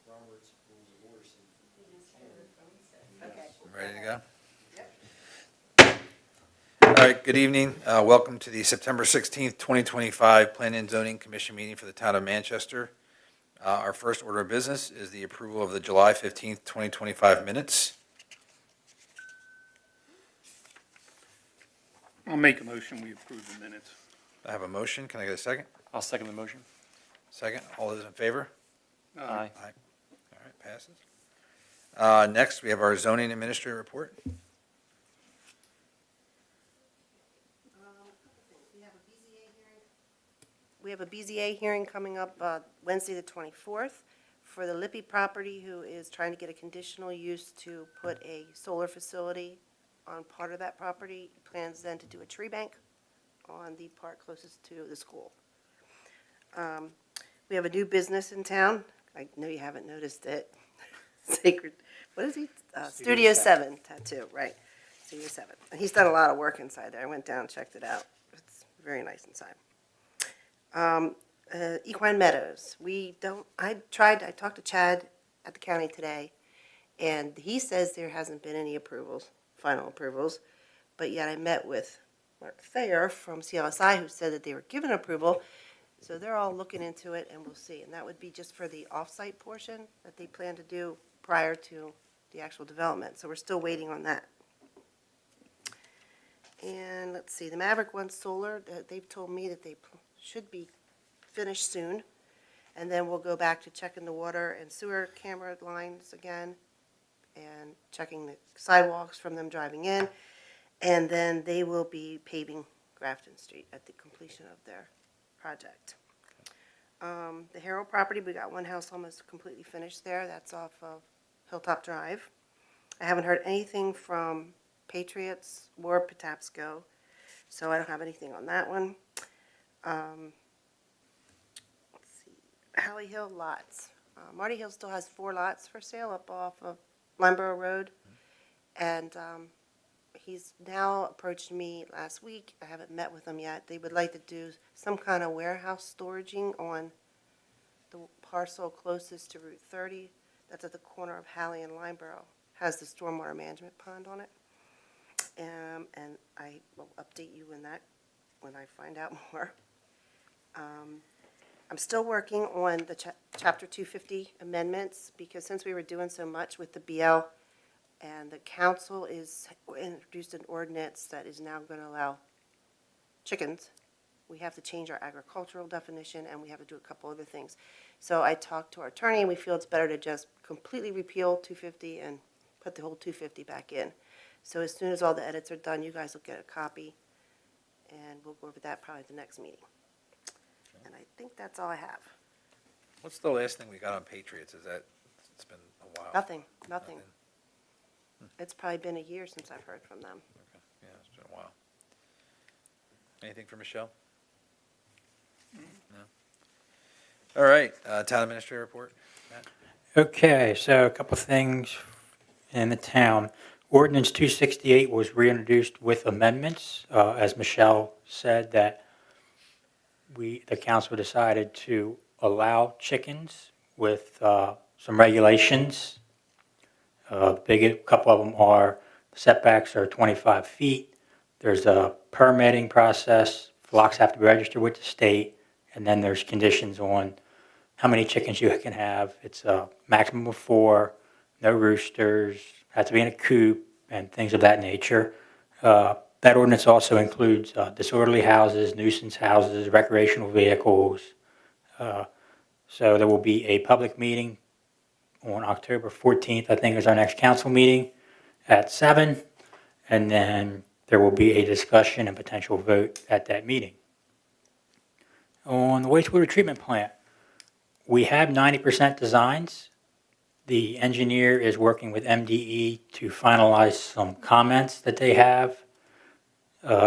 Robert's Rules of Order said. Okay. Ready to go? Yep. All right, good evening. Welcome to the September 16th, 2025 Planning and Zoning Commission meeting for the town of Manchester. Our first order of business is the approval of the July 15th, 2025 minutes. I'll make a motion, we approve the minutes. I have a motion. Can I get a second? I'll second the motion. Second. All those in favor? Aye. All right, passes. Next, we have our zoning administrator report. We have a BZA hearing coming up Wednesday the 24th for the Lippy property, who is trying to get a conditional use to put a solar facility on part of that property. He plans then to do a tree bank on the part closest to the school. We have a new business in town. I know you haven't noticed it. Sacred, what is he? Studio 7 tattoo, right. Studio 7. And he's done a lot of work inside there. I went down and checked it out. It's very nice inside. Equine Meadows. I talked to Chad at the county today, and he says there hasn't been any approvals, final approvals, but yet I met with Mark Thayer from CLSI, who said that they were given approval, so they're all looking into it, and we'll see. And that would be just for the off-site portion that they plan to do prior to the actual development, so we're still waiting on that. And let's see, the Maverick One Solar, they've told me that they should be finished soon. And then we'll go back to checking the water and sewer camera lines again and checking the sidewalks from them driving in. And then they will be paving Grafton Street at the completion of their project. The Harrow property, we got one house almost completely finished there. That's off of Hilltop Drive. I haven't heard anything from Patriots or Patapsco, so I don't have anything on that one. Let's see, Holly Hill lots. Marty Hill still has 4 lots for sale up off of Limeboro Road, and he's now approached me last week. I haven't met with him yet. They would like to do some kind of warehouse storaging on the parcel closest to Route 30. That's at the corner of Halley and Limeboro. Has the stormwater management pond on it. And I will update you when I find out more. I'm still working on the Chapter 250 amendments, because since we were doing so much with the BL, and the council is introduced an ordinance that is now going to allow chickens, we have to change our agricultural definition, and we have to do a couple other things. So I talked to our attorney, and we feel it's better to just completely repeal 250 and put the whole 250 back in. So as soon as all the edits are done, you guys will get a copy, and we'll go over that probably at the next meeting. And I think that's all I have. What's the last thing we got on Patriots? It's been a while. Nothing. It's probably been a year since I've heard from them. Okay. Yeah, it's been a while. Anything for Michelle? No? All right, town administrator report. Matt? Okay, so a couple things in the town. Ordinance 268 was reintroduced with amendments. As Michelle said, that the council decided to allow chickens with some regulations. A couple of them are setbacks are 25 feet. There's a permitting process. Flocks have to be registered with the state. And then there's conditions on how many chickens you can have. It's a maximum of 4, no roosters, have to be in a coop, and things of that nature. That ordinance also includes disorderly houses, nuisance houses, recreational vehicles. So there will be a public meeting on October 14th, I think is our next council meeting at 7. And then there will be a discussion and potential vote at that meeting. On the wastewater treatment plant, we have 90% designs. The engineer is working with MDE to finalize some comments that they have.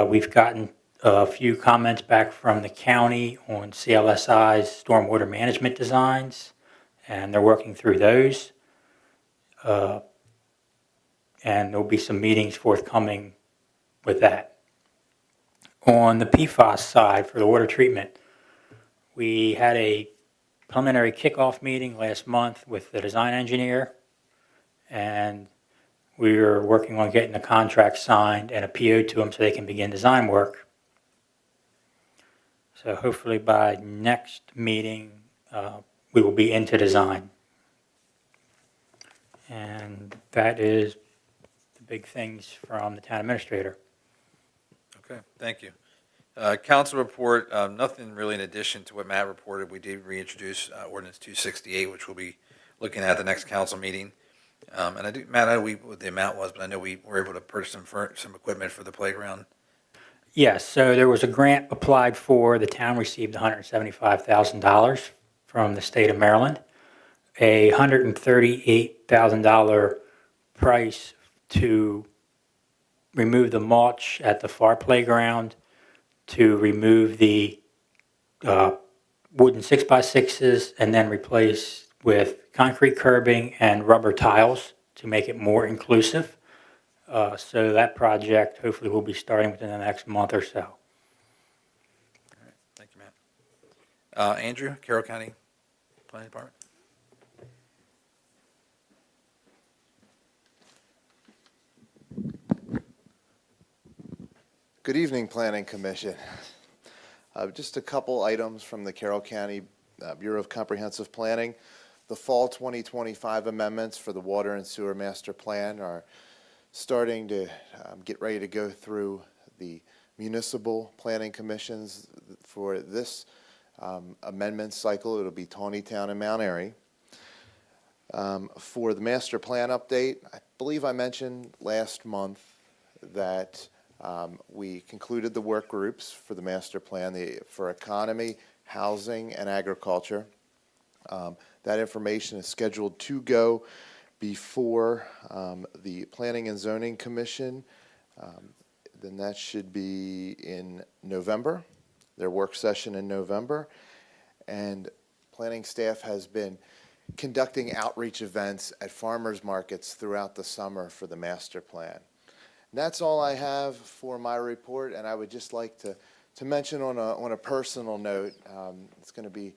We've gotten a few comments back from the county on CLSI's stormwater management designs, and they're working through those. And there'll be some meetings forthcoming with that. On the PFAS side for the water treatment, we had a preliminary kickoff meeting last month with the design engineer, and we're working on getting the contract signed and a PO to them so they can begin design work. So hopefully by next meeting, we will be into design. And that is the big things from the town administrator. Okay, thank you. Council report, nothing really in addition to what Matt reported. We did reintroduce ordinance 268, which we'll be looking at the next council meeting. And I do, Matt, I don't know what the amount was, but I know we were able to purchase some equipment for the playground. Yes, so there was a grant applied for. The town received $175,000 from the state of Maryland, a $138,000 price to remove the mulch at the far playground, to remove the wooden 6x6s, and then replace with concrete curbing and rubber tiles to make it more inclusive. So that project hopefully will be starting within the next month or so. All right, thank you, Matt. Andrew, Carroll County Planning Department. Good evening, Planning Commission. Just a couple items from the Carroll County Bureau of Comprehensive Planning. The fall 2025 amendments for the Water and Sewer Master Plan are starting to get ready to go through the municipal planning commissions for this amendment cycle. It'll be Tawnytown and Mount Airy. For the master plan update, I believe I mentioned last month that we concluded the work groups for the master plan for economy, housing, and agriculture. That information is scheduled to go before the Planning and Zoning Commission. Then that should be in November, their work session in November. And planning staff has been conducting outreach events at farmers markets throughout the summer for the master plan. And that's all I have for my report, and I would just like to mention on a personal note, it's going to be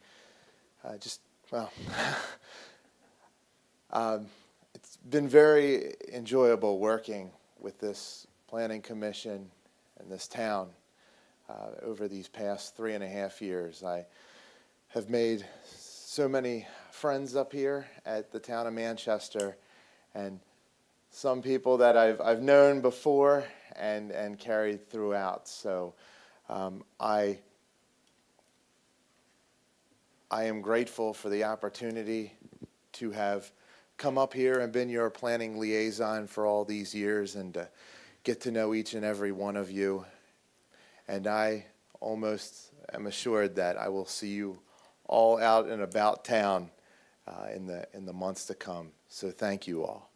it's been very enjoyable working with this planning commission and this town over these past 3.5 years. I have made so many friends up here at the town of Manchester, and some people that I've known before and carried throughout. So I am grateful for the opportunity to have come up here and been your planning liaison for all these years and to get to know each and every one of you. And I almost am assured that I will see you all out and about town in the months to come. So thank you all.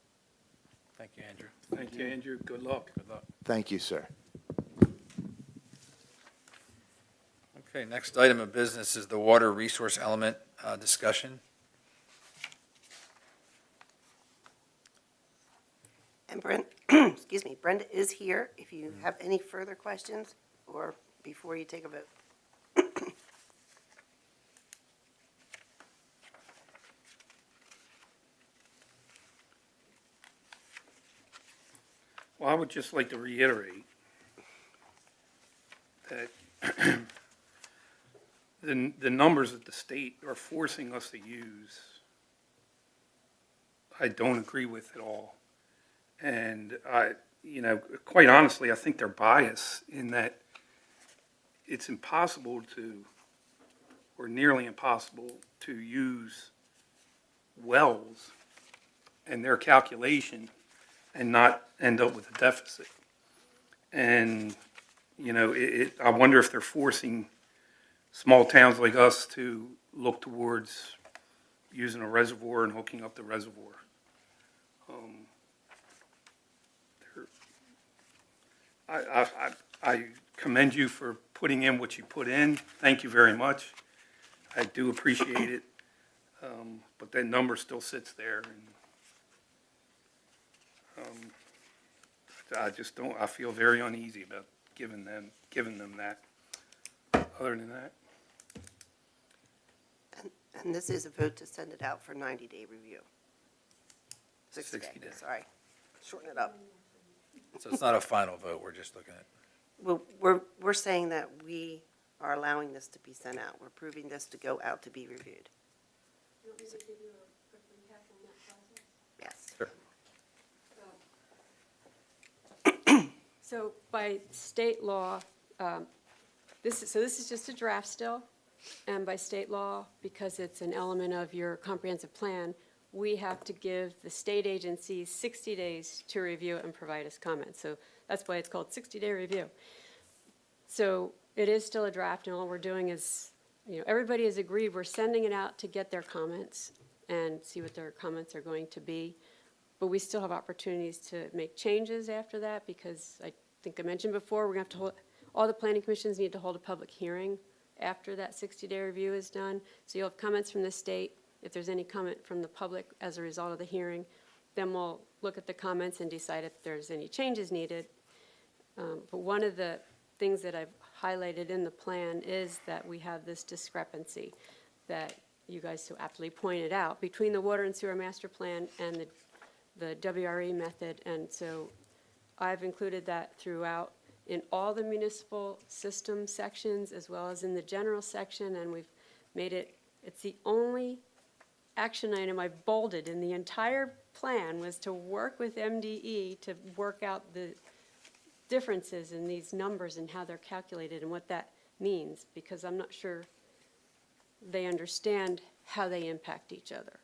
Thank you, Andrew. Thank you, Andrew. Good luck. Good luck. Thank you, sir. Okay, next item of business is the water resource element discussion. And excuse me, Brenda is here if you have any further questions or before you take a vote. Well, I would just like to reiterate that the numbers that the state are forcing us to use, I don't agree with at all. And quite honestly, I think they're biased in that it's impossible or nearly impossible to use wells and their calculation and not end up with a deficit. And, I wonder if they're forcing small towns like us to look towards using a reservoir and hooking up the reservoir. I commend you for putting in what you put in. Thank you very much. I do appreciate it. But that number still sits there. And, I feel very uneasy about giving them that. Other than that. And this is a vote to send it out for 90-day review. 60 60 days, days. sorry. Shorten it up. So it's not a final vote, we're just looking at, We're saying that we are allowing this to be sent out. We're approving this to go out to be reviewed. You want me to give you a quick recap on that process? Yes. sure. So by state law, this is just a draft still, and by state law, because it's an element of your comprehensive plan, we have to give the state agencies 60 days to review it and provide us comments. So that's why it's called 60-day review. So it is still a draft, and all we're doing is, everybody has agreed, we're sending it out to get their comments and see what their comments are going to be. But we still have opportunities to make changes after that, because I think I mentioned before, we're going to have to hold, all the planning commissions need to hold a public hearing after that 60-day review is done. So you'll have comments from the state. If there's any comment from the public as a result of the hearing, then we'll look at the comments and decide if there's any changes needed. But one of the things that I've highlighted in the plan is that we have this discrepancy that you guys so aptly pointed out between the water and sewer master plan and the WRE method. And so I've included that throughout in all the municipal system sections as well as in the general section, and we've made it, it's the only action item I've bolded in the entire plan was to work with MDE to work out the differences in these numbers and how they're calculated and what that means, because I'm not sure they understand how they impact each other.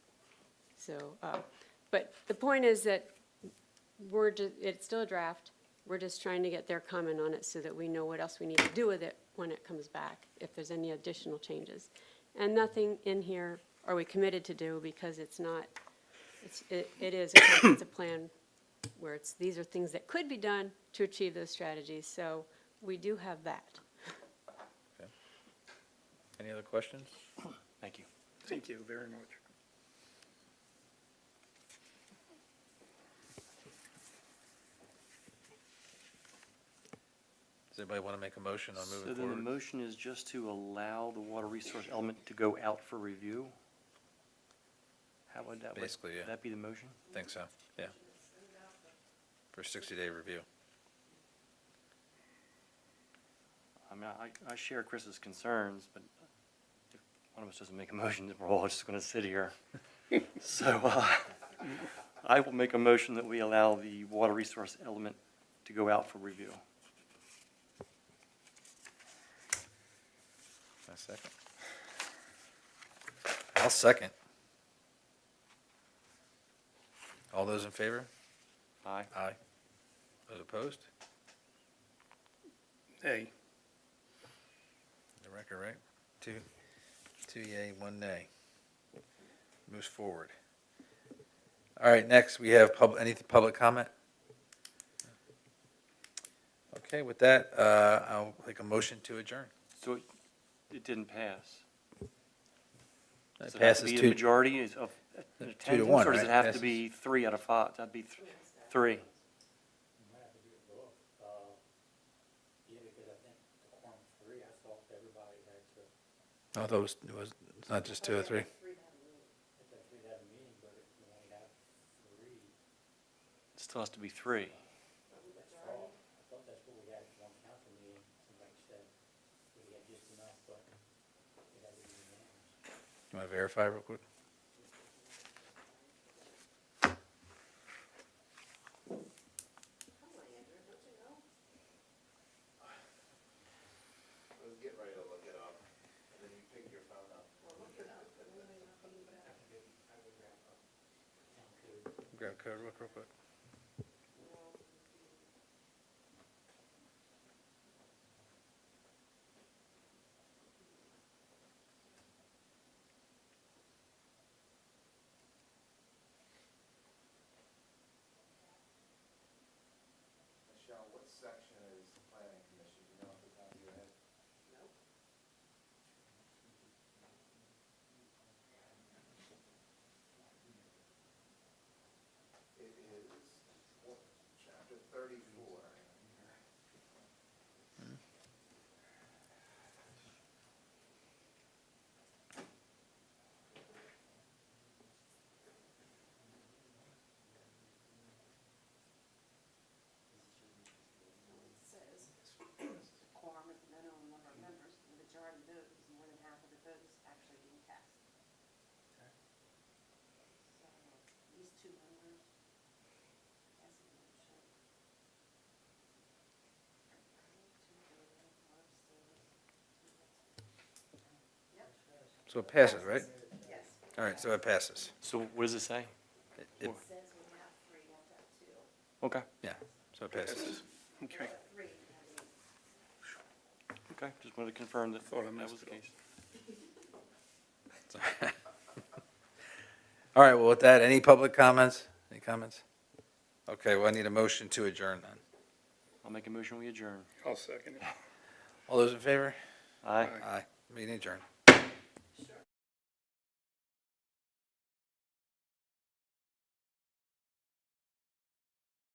So, but the point is that it's still a draft. We're just trying to get their comment on it so that we know what else we need to do with it when it comes back, if there's any additional changes. And nothing in here are we committed to do, because it's not, it is a comprehensive plan where these are things that could be done to achieve those strategies. So we do have that. Any other questions? Thank you. Thank you very much. Does anybody want to make a motion on So moving then the forward? motion is just to allow the water resource element to go out for review? How would that, Basically, yeah. would that be the motion? Think so, yeah. For 60-day review. I mean, I share Chris's concerns, but if one of us doesn't make a motion, then we're all just going to sit here. So I will make a motion that we allow the water resource element to go out for review. A second. I'll second. All those in favor? Aye. Aye. Those opposed? Hey, The record, right? Two yea, one nay. Moves forward. All right, next we have any public comment? Okay, with that, I'll make a motion to adjourn. So it didn't pass? Does It it have to passes be a two, majority of 2 to attendance, 1, or does right? it have to Passes. be 3 out of 5? That'd be 3. Yeah, because I think the quorum of 3, I thought everybody had to, Oh, those, it was, it's not just 2 or 3? it's a 3-to-have a meeting, but if you only have 3, It still has to be 3. that's all. I thought that's what we had at one council meeting, somebody said we had just enough, but it had to be unanimous. You want to verify real quick? I was getting ready to look it up, and then you pick your phone up. Grab code real quick. Michelle, what section is the planning commission, do you know off the top of your head? It is So it passes, right? All right, so it passes. So what does it say? It- Okay, Yeah, so it passes. Okay. okay, just wanted to confirm that Thought I that missed was the it. case. All right, well, with that, any public comments? Any comments? Okay, well, I need a motion to adjourn then. I'll make a motion, we adjourn. I'll second it. All those in favor? Aye. Aye. Meeting adjourned.